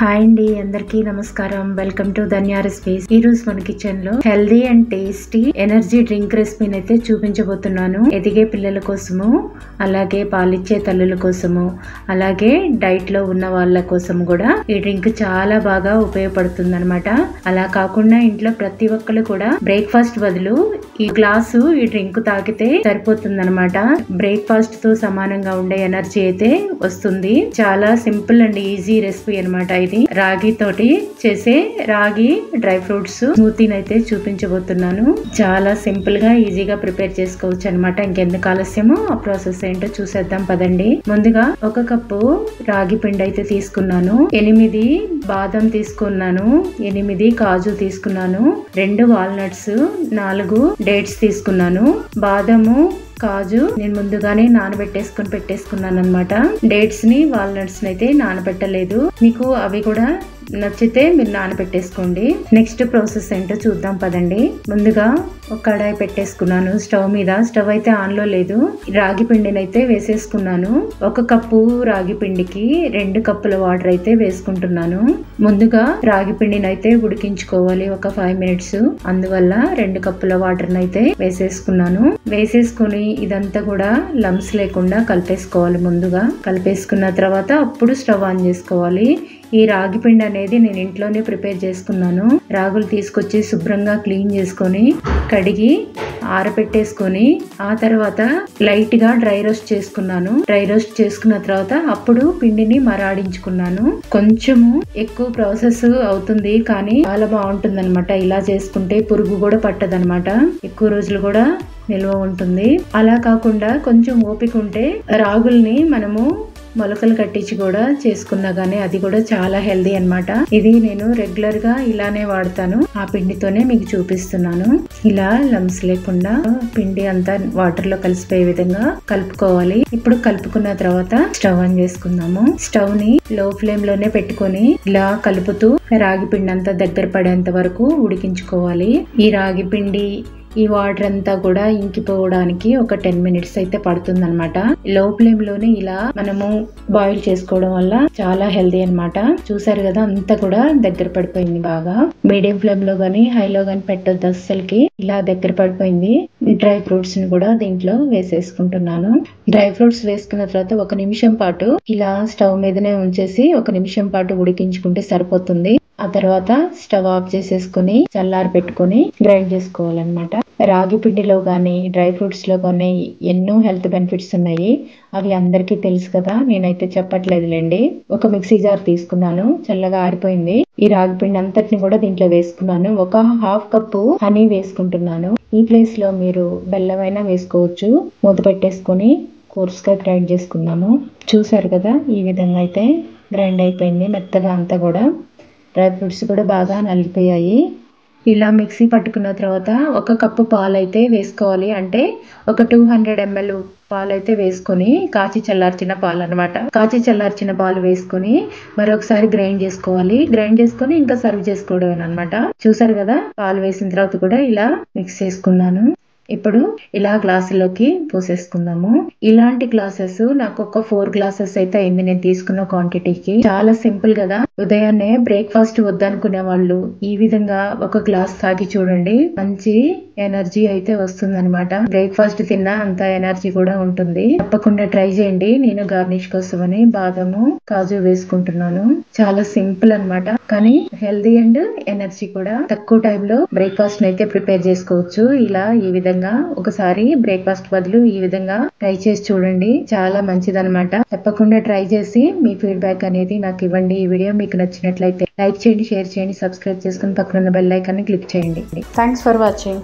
Hi అండి, అందరికీ నమస్కారం. Welcome to Dhanya recipes. ఈ రోజు మన కిచెన్ లో healthy and tasty energy drink రెసిపీని అయితే చూపించబోతున్నాను. ఎదిగే పిల్లల కోసము, అలాగే పాలిచ్చే తల్లుల కోసము, అలాగే డైట్ లో ఉన్న వాళ్ళ కోసం కూడా ఈ డ్రింక్ చాలా బాగా ఉపయోగపడుతుంది అనమాట. అలా కాకుండా ఇంట్లో ప్రతి ఒక్కరు కూడా బ్రేక్ఫాస్ట్ బదులు ఈ గ్లాసు ఈ డ్రింక్ తాగితే సరిపోతుంది అనమాట. బ్రేక్ఫాస్ట్ తో సమానంగా ఉండే ఎనర్జీ అయితే వస్తుంది. చాలా సింపుల్ అండ్ ఈజీ రెసిపీ అనమాట. ఇది రాగి తోటి చేసే రాగి డ్రై ఫ్రూట్స్ స్మూతీని అయితే చూపించబోతున్నాను. చాలా సింపుల్ గా ఈజీగా ప్రిపేర్ చేసుకోవచ్చు అనమాట. ఇంకెందుకు ఆలస్యమో ఆ ప్రాసెస్ ఏంటో చూసేద్దాం పదండి. ముందుగా 1 కప్పు రాగి పిండి అయితే తీసుకున్నాను. 8 బాదం తీసుకున్నాను, 8 కాజు తీసుకున్నాను, 2 వాల్నట్స్, 4 డేట్స్ తీసుకున్నాను. బాదము కాజు నేను ముందుగానే పెట్టేసుకున్నాను అనమాట. డేట్స్ ని వాల్నట్స్ ని అయితే నానబెట్టలేదు. మీకు అవి కూడా నచ్చితే మీరు నానబెట్టేసుకోండి. నెక్స్ట్ ప్రాసెస్ ఏంటో చూద్దాం పదండి. ముందుగా ఒక కడాయి పెట్టేసుకున్నాను స్టవ్ మీద. స్టవ్ అయితే ఆన్ లో లేదు. రాగి పిండిని అయితే వేసేసుకున్నాను. 1 కప్పు రాగి పిండికి 2 కప్పుల వాటర్ అయితే వేసుకుంటున్నాను. ముందుగా రాగి పిండిని అయితే ఉడికించుకోవాలి ఒక 5 మినిట్స్. అందువల్ల 2 కప్పుల వాటర్ అయితే వేసేసుకున్నాను. వేసేసుకుని ఇదంతా కూడా లంప్స్ లేకుండా కలిపేసుకోవాలి. ముందుగా కలిపేసుకున్న తర్వాత అప్పుడు స్టవ్ ఆన్ చేసుకోవాలి. ఈ రాగి పిండి అనేది నేను ఇంట్లోనే ప్రిపేర్ చేసుకున్నాను. రాగులు తీసుకొచ్చి శుభ్రంగా క్లీన్ చేసుకొని కడిగి ఆరబెట్టేసుకొని ఆ తర్వాత లైట్ గా డ్రై రోస్ట్ చేసుకున్నాను. డ్రై రోస్ట్ చేసుకున్న తర్వాత అప్పుడు పిండిని మరాడించుకున్నాను. కొంచెము ఎక్కువ ప్రాసెస్ అవుతుంది కానీ చాలా బాగుంటుంది అనమాట. ఇలా చేసుకుంటే పురుగు కూడా పట్టదనమాట. ఎక్కువ రోజులు కూడా నిల్వ ఉంటుంది. అలా కాకుండా కొంచెం ఓపిక ఉంటే రాగుల్ని మనము మొలకలు కట్టించి కూడా చేసుకున్నా గానీ అది కూడా చాలా హెల్దీ అన్నమాట. ఇది నేను రెగ్యులర్ గా ఇలానే వాడతాను. ఆ పిండితోనే మీకు చూపిస్తున్నాను. ఇలా లంప్స్ లేకుండా పిండి అంతా వాటర్ లో కలిసిపోయే విధంగా కలుపుకోవాలి. ఇప్పుడు కలుపుకున్న తర్వాత స్టవ్ ఆన్ చేసుకుందాము. స్టవ్ ని లో ఫ్లేమ్ లోనే పెట్టుకొని ఇలా కలుపుతూ రాగి పిండి అంతా దగ్గర పడేంత వరకు ఉడికించుకోవాలి. ఈ రాగి పిండి ఈ వాటర్ అంతా కూడా ఇంకిపోవడానికి ఒక 10 మినిట్స్ అయితే పడుతుంది అనమాట. లో ఫ్లేమ్ లోనే ఇలా మనము బాయిల్ చేసుకోవడం వల్ల చాలా హెల్దీ అనమాట. చూసారు కదా, అంతా కూడా దగ్గర పడిపోయింది బాగా. మీడియం ఫ్లేమ్ లో గానీ హైలో గానీ పెట్టొద్దు అస్సలకి. ఇలా దగ్గర పడిపోయింది. డ్రై ఫ్రూట్స్ ని కూడా దీంట్లో వేసేసుకుంటున్నాను. డ్రై ఫ్రూట్స్ వేసుకున్న తర్వాత 1 నిమిషం పాటు ఇలా స్టవ్ మీదనే ఉంచేసి 1 నిమిషం పాటు ఉడికించుకుంటే సరిపోతుంది. ఆ తర్వాత స్టవ్ ఆఫ్ చేసేసుకుని చల్లారి పెట్టుకుని గ్రైండ్ చేసుకోవాలన్నమాట. రాగి పిండిలో గానీ డ్రై ఫ్రూట్స్ లో గానీ ఎన్నో హెల్త్ బెనిఫిట్స్ ఉన్నాయి. అవి అందరికీ తెలుసు కదా, నేనైతే చెప్పట్లేదులేండి. ఒక మిక్సీ జార్ తీసుకున్నాను, చల్లగా ఆరిపోయింది. ఈ రాగి పిండి అంతటిని కూడా దీంట్లో వేసుకున్నాను. ఒక 1/2 కప్పు హనీ వేసుకుంటున్నాను. ఈ ప్లేస్ లో మీరు బెల్లమైనా వేసుకోవచ్చు. మూత పెట్టేసుకుని కోర్స్ గా గ్రైండ్ చేసుకున్నాము. చూసారు కదా, ఈ విధంగా అయితే గ్రైండ్ అయిపోయింది మెత్తగా అంతా కూడా. డ్రై ఫ్రూట్స్ కూడా బాగా నలిగిపోయాయి. ఇలా మిక్సీ పట్టుకున్న తర్వాత 1 కప్పు పాలు అయితే వేసుకోవాలి. అంటే ఒక 200 ml పాలు అయితే వేసుకొని కాచి చల్లార్చిన పాలు అనమాట. కాచి చల్లార్చిన పాలు వేసుకొని మరొకసారి గ్రైండ్ చేసుకోవాలి. గ్రైండ్ చేసుకొని ఇంకా సర్వ్ చేసుకోవడం అనమాట. చూసారు కదా, పాలు వేసిన తర్వాత కూడా ఇలా మిక్స్ చేసుకున్నాను. ఇప్పుడు ఇలా గ్లాసులోకి పోసేసుకుందాము. ఇలాంటి గ్లాసెస్ నాకు ఒక 4 గ్లాసెస్ అయితే అయింది నేను తీసుకున్న క్వాంటిటీకి. చాలా సింపుల్ కదా. ఉదయాన్నే బ్రేక్ఫాస్ట్ వద్దనుకునే వాళ్ళు ఈ విధంగా ఒక గ్లాస్ తాగి చూడండి. మంచి ఎనర్జీ అయితే వస్తుంది అనమాట. బ్రేక్ఫాస్ట్ తిన్నా అంత ఎనర్జీ కూడా ఉంటుంది. తప్పకుండా ట్రై చేయండి. నేను గార్నిష్ కోసమని బాదము కాజు వేసుకుంటున్నాను. చాలా సింపుల్ అనమాట, కానీ హెల్దీ అండ్ ఎనర్జీ కూడా. తక్కువ టైంలో బ్రేక్ఫాస్ట్ అయితే ప్రిపేర్ చేసుకోవచ్చు. ఇలా ఈ విధంగా ఒకసారి బ్రేక్ఫాస్ట్ బదులు ఈ విధంగా ట్రై చేసి చూడండి. చాలా మంచిదన్నమాట. తప్పకుండా ట్రై చేసి మీ ఫీడ్బ్యాక్ అనేది నాకు ఇవ్వండి. ఈ వీడియో మీకు నచ్చినట్లయితే లైక్ చేయండి, షేర్ చేయండి, సబ్స్క్రైబ్ చేసుకుని పక్కన ఉన్న బెల్ ఐకాన్ ని క్లిక్ చేయండి. Thanks for watching.